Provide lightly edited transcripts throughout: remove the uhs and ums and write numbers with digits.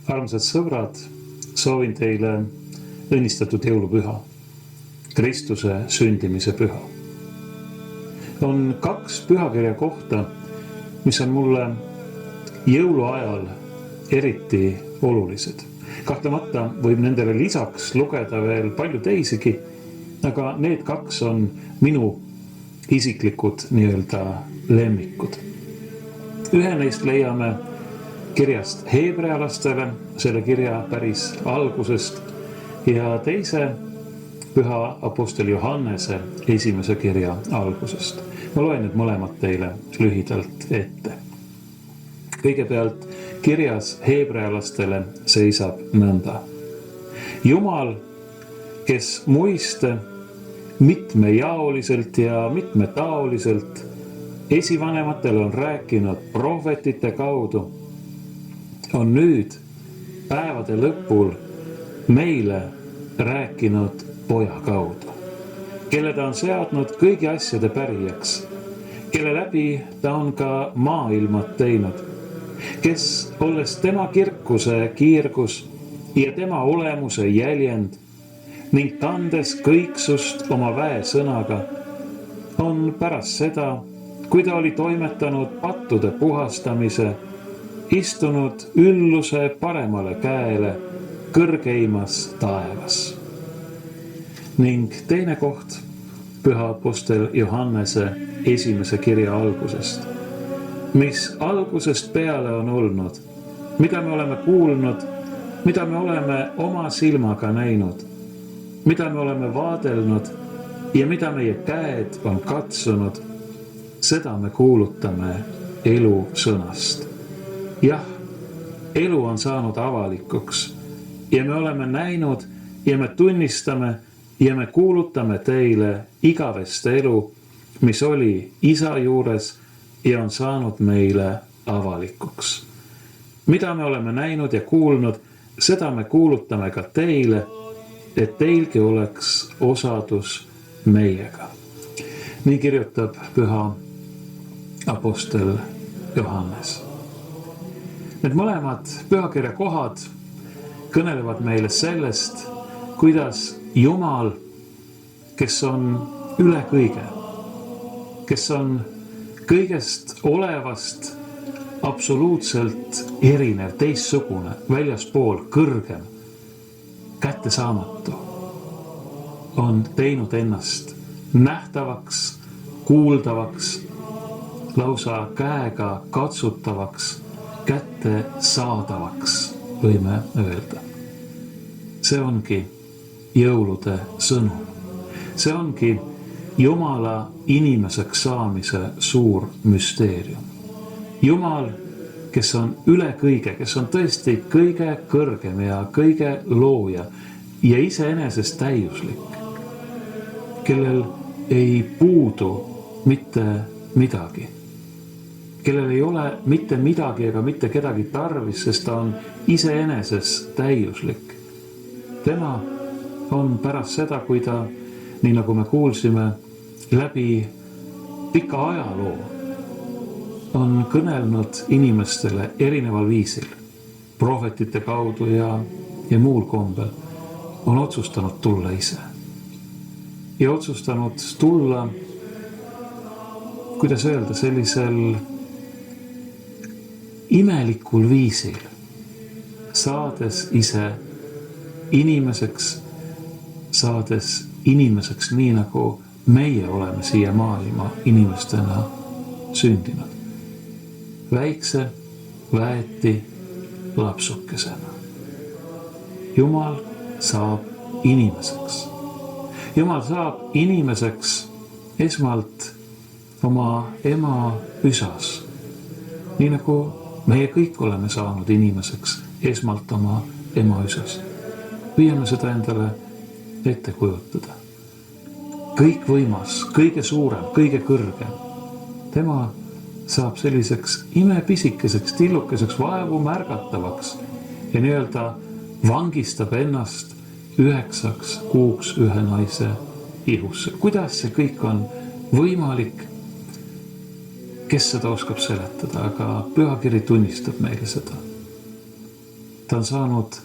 Armsad sõbrad, soovin teile õnnistatud jõulupüha, Kristuse sündimise püha. On 2 pühakirja kohta, mis on mulle jõuluajal eriti olulised. Kahtlemata võib nendele lisaks lugeda veel palju teisigi, aga need 2 on minu isiklikud nii-öelda lemmikud. Ühe neist leiame kirjast heebrealastele, selle kirja päris algusest, ja teise püha apostoli Johannese esimese kirja algusest. Ma loen need mõlemad teile lühidalt ette. Kõigepealt kirjas heebrealastele seisab nõnda. Jumal, kes muiste mitmejaoliselt ja mitmetaoliselt esivanematele on rääkinud prohvetite kaudu, on nüüd päevade lõpul meile rääkinud poja kaudu, kelle ta on seadnud kõigi asjade pärijaks, kelle läbi ta on ka maailmad teinud, kes olles tema kirkuse kiirgus ja tema olemuse jäljend ning kandes kõiksust oma väesõnaga, on pärast seda, kui ta oli toimetanud pattude puhastamise, istunud ülluse paremale käele kõrgeimas taevas. Ning teine koht püha apostel Johannese esimese kirja algusest, mis algusest peale on olnud, mida me oleme kuulnud, mida me oleme oma silmaga näinud, mida me oleme vaadelnud ja mida meie käed on katsunud, seda me kuulutame elu sõnast. Jah, elu on saanud avalikuks ja me oleme näinud ja me tunnistame ja me kuulutame teile igavest elu, mis oli Isa juures ja on saanud meile avalikuks. Mida me oleme näinud ja kuulnud, seda me kuulutame ka teile, et teilgi oleks osadus meiega. Nii kirjutab püha apostel Johannes. Need mõlemad pühakirja kohad kõnelevad meile sellest, kuidas Jumal, kes on üle kõige, kes on kõigest olevast absoluutselt erinev, teistsugune, väljaspool, kõrgem, kättesaamatu, on teinud ennast nähtavaks, kuuldavaks, lausa käega katsutavaks, kätte saadavaks, võime öelda. See ongi jõulude sõnum. See ongi Jumala inimeseks saamise suur müsteerium. Jumal, kes on üle kõige, kes on tõesti kõige kõrgem ja kõige looja ja iseenesest täiuslik, kellel ei puudu mitte midagi, kellel ei ole mitte midagi ega mitte kedagi tarvis, sest ta on iseenesest täiuslik. Tema on pärast seda, kui ta, nii nagu me kuulsime, läbi pika ajaloo on kõnelnud inimestele erineval viisil, prohvetite kaudu ja muul kombel, on otsustanud tulla ise. Ja otsustanud tulla, kuidas öelda, sellisel imelikul viisil, saades ise inimeseks, saades inimeseks nii, nagu meie oleme siia maailma inimestena sündinud. Väikse väeti lapsukesena. Jumal saab inimeseks. Jumal saab inimeseks esmalt oma ema üsas. Nii nagu meie kõik oleme saanud inimeseks esmalt oma ema üsas. Püüame seda endale ette kujutada. Kõik võimas, kõige suurem, kõige kõrgem. Tema saab selliseks imepisikeseks, tillukeseks, vaevu märgatavaks ja nii-öelda vangistab ennast 9 kuuks ühe naise ihusse. Kuidas see kõik on võimalik? Kes seda oskab seletada, aga pühakiri tunnistab meile seda. ta on saanud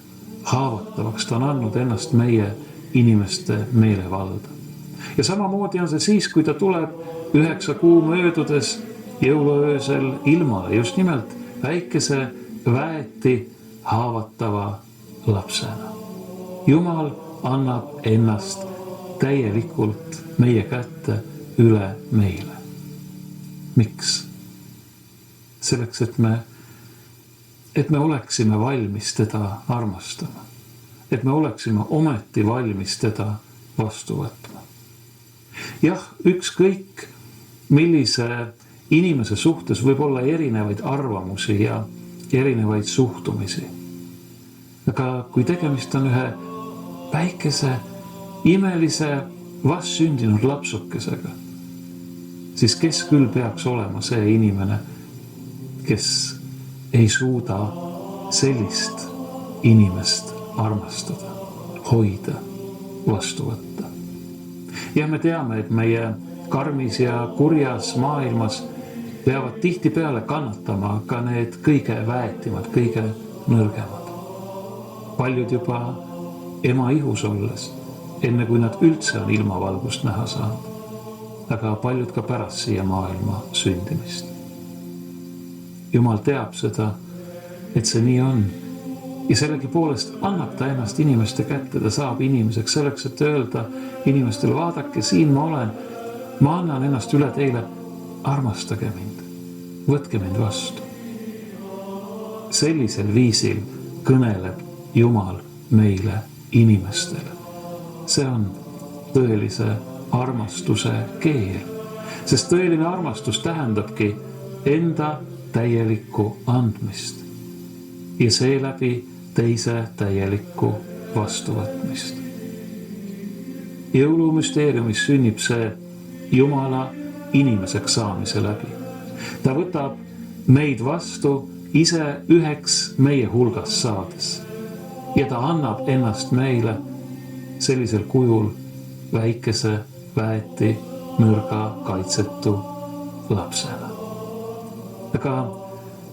haavatavaks, ta on andnud ennast meie inimeste meelevalda. Ja samamoodi on see siis, kui ta tuleb 9 kuu möödudes jõuluöösel ilmale, just nimelt väikese väeti haavatava lapsena. Jumal annab ennast täielikult meie kätte üle meile. Miks? Selleks, et me oleksime valmis teda armastama. Et me oleksime ometi valmis teda vastu võtma. Jah, ükskõik millise inimese suhtes võib olla erinevaid arvamusi ja erinevaid suhtumisi. Aga kui tegemist on ühe väikese, imelise, vastsündinud lapsukesega, siis kes küll peaks olema see inimene, kes ei suuda sellist inimest armastada, hoida, vastu võtta. Ja me teame, et meie karmis ja kurjas maailmas peavad tihtipeale kannatama ka need kõige väetimad, kõige nõrgemad. Paljud juba ema ihus olles, enne kui nad üldse on ilmavalgust näha saanud, aga paljud ka pärast siia maailma sündimist. Jumal teab seda, et see nii on. Ja sellegipoolest annab ta ennast inimeste kätte, ta saab inimeseks selleks, et öelda inimestele, vaadake, siin ma olen, ma annan ennast üle teile, armastage mind, võtke mind vastu. Sellisel viisil kõneleb Jumal meile inimestele. See on tõelise armastuse keel, sest tõeline armastus tähendabki enda täielikku andmist ja seeläbi teise täielikku vastuvõtmist. Jõulumüsteeriumis sünnib see Jumala inimeseks saamise läbi. Ta võtab meid vastu ise üheks meie hulgas saades ja ta annab ennast meile sellisel kujul väikese, väeti, nõrga, kaitsetu lapsena. Aga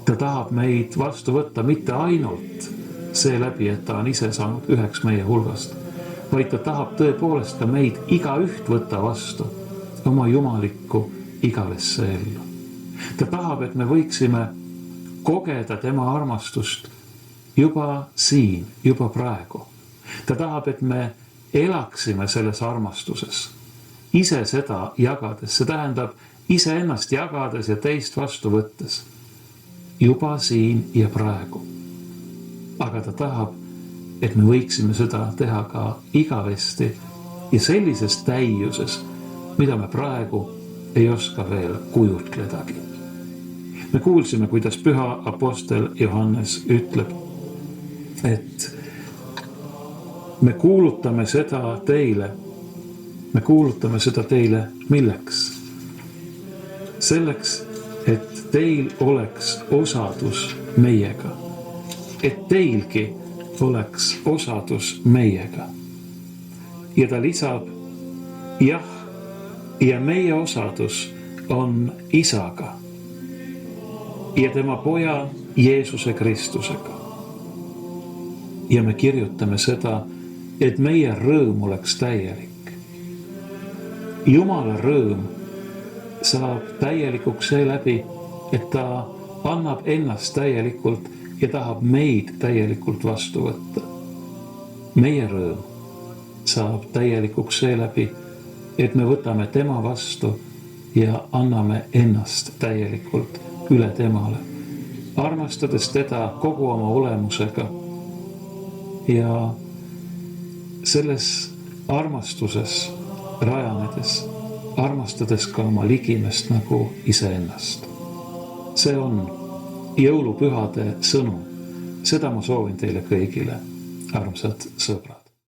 ta tahab meid vastu võtta mitte ainult seeläbi, et ta on ise saanud üheks meie hulgast, vaid ta tahab tõepoolest ka meid igaüht võtta vastu oma jumalikku igavesse ellu. Ta tahab, et me võiksime kogeda tema armastust juba siin, juba praegu. Ta tahab, et me elaksime selles armastuses, ise seda jagades, see tähendab ise ennast jagades ja teist vastu võttes, juba siin ja praegu. Aga ta tahab, et me võiksime seda teha ka igavesti ja sellises täiuses, mida me praegu ei oska veel kujutledagi. Me kuulsime, kuidas püha apostel Johannes ütleb, et me kuulutame seda teile milleks? Selleks, et teil oleks osadus meiega, et teilgi oleks osadus meiega. Ja ta lisab, jah, ja meie osadus on isaga ja tema poja Jeesuse Kristusega. Ja me kirjutame seda, et meie rõõm oleks täielik. Jumala rõõm saab täielikuks seeläbi, et ta annab ennast täielikult ja tahab meid täielikult vastu võtta. Meie rõõm saab täielikuks seeläbi, et me võtame tema vastu ja anname ennast täielikult üle temale, armastades teda kogu oma olemusega ja selles armastuses rajanedes, armastades ka oma ligimest nagu iseennast. See on jõulupühade sõnum. Seda ma soovin teile kõigile, armsad sõbrad.